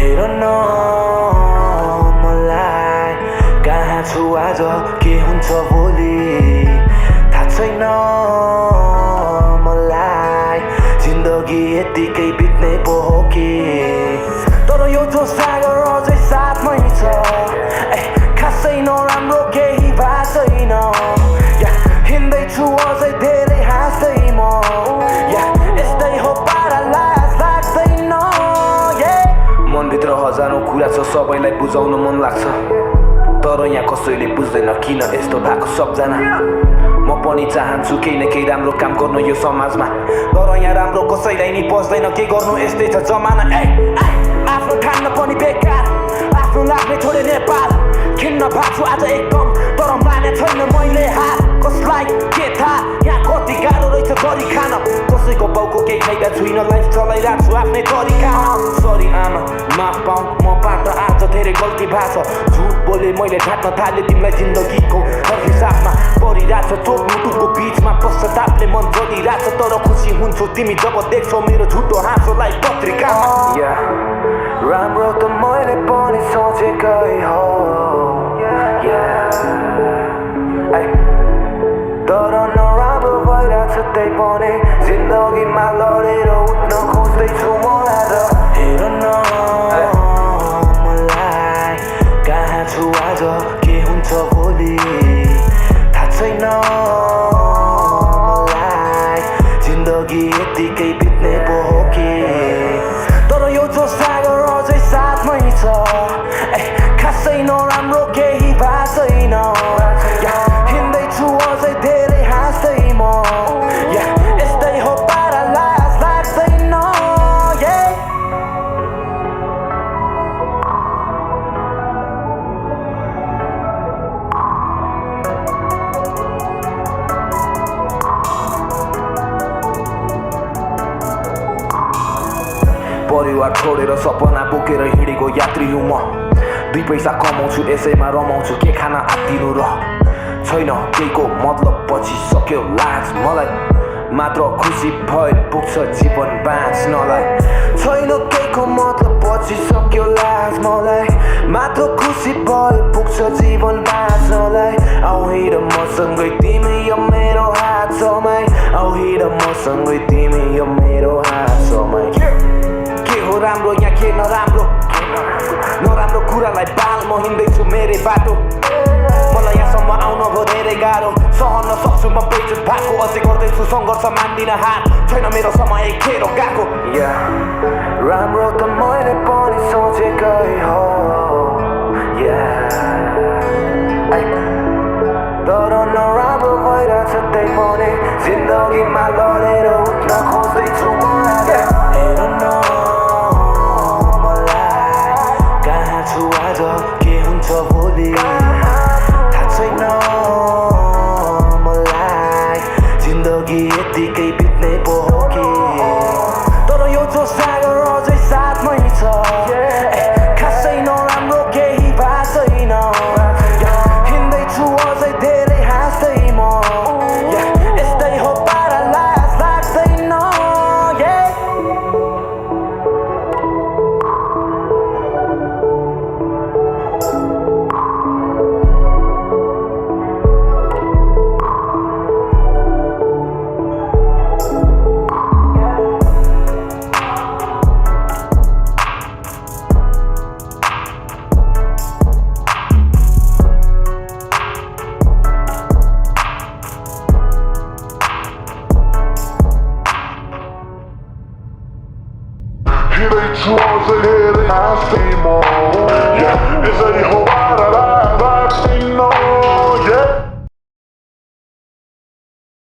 हेर न मलाई कहाँ छु आज के हुन्छ भोलि थाहा छैन मलाई जिन्दगी यतिकै बित्ने पो हो कि तर यो जो सागर अझै साथमै छ खासै नराम्रो केही भएको छैन हिँड्दैछु अझै धेरै हाँस्दै म यस्तै हो पारा लाज लाग्दैन मनभित्र हजारौँ कुरा छ सबैलाई बुझाउन मन लाग्छ तर यहाँ कसैले बुझ्दैन किन यस्तो भएको सबजना म पनि चाहन्छु केही न केही राम्रो काम गर्नु यो समाजमा तर यहाँ राम्रो कसैलाई नि पस्दैन के गर्नु यस्तै छ जमाना आफ्नो ठान्न पनि बेकार आफ्नो लाग्ने छोडे नेपाल खिन्न भएको छु आज एकदम तर माने छैन मैले हात कसलाई के थाहा यहाँ कति गाह्रो रहेछ गरी खान कसैको बाउको केही खाइदा छुइनँ लाइफ चलाइरहेको छु आफ्नै तरिका सरी आमा माफ पाऊ मबाट आज धेरै गल्ती भएको छ झुट बोले मैले ढाक्न थालेँ तिमीलाई जिन्दगीको हिसाबमा परिरहेको छ चोट मुटुको बिचमा पश्चातापले मन जलिरहेको छ तर खुसी हुन्छु तिमी जब देख्छौ मेरो झुटो हाँसोलाई पत्रिकामा राम्रो त मैले पनि सोचेकै हो तर नराम्रो भइरहेछ त्यही पनि जिन्दगीमा लडेर उठ्न खोज्दैछु मलाई हेर न मलाई कहाँ छु आज के हुन्छ भोलि थाहा छैन मलाई जिन्दगी यतिकै बित्ने पो हो कि तर यो जो सागर अझै साथमै छ खासै नराम्रो केही भएको छैन हिँड्दैछु अझै धेरै हाँस्दै म यस्तै हो पारा लाज लाग्दैन परिवार छोडेर सपना बोकेर हिँडेको यात्री हुँ म 2 पैसा कमाउँछु यसैमा रमाउँछु के खान आत्तिनु र छैन केहीको मतलब पछि सक्यो लाज मलाई मात्र खुसी भए पुग्छ जीवन बाँच्नलाई छैन केहीको मतलब पछि सक्यो लाज मलाई मात्र खुसी भए पुग्छ जीवन बाँच्नलाई आऊ हिँड मसँगै तिमी यो मेरो हात समाई आऊ हिँड मसँगै तिमी यो मेरो हात समाई के हो राम्रो यहाँ के नराम्रो नराम्रो कुरालाई बाल म हिँड्दैछु मेरै बाटो मलाई यहाँसम्म आउन भयो धेरै गाह्रो सहन सक्छु म बेइज्जत भएको अझै गर्दैछु सङ्घर्ष मान्दिन हार छैन मेरो समय खेर गएको राम्रो त मैले पनि सोचेकै हो तर नराम्रो भइरहेछ त्यही पनि जिन्दगीमा लडेर उठ्न खोज्दैछु हेर न आज के हुन्छ भोलि थाहा छैन मलाई जिन्दगी यतिकै बित्ने पो हो कि तर यो जो सागर अझै साथमै छ खासै नराम्रो केही भएको छैन हिँड्दैछु अझै धेरै हाँस्दै म यस्तै हो पारा लाज लाग्दैन He they draws ahead and I see more. Yeah, it's a whole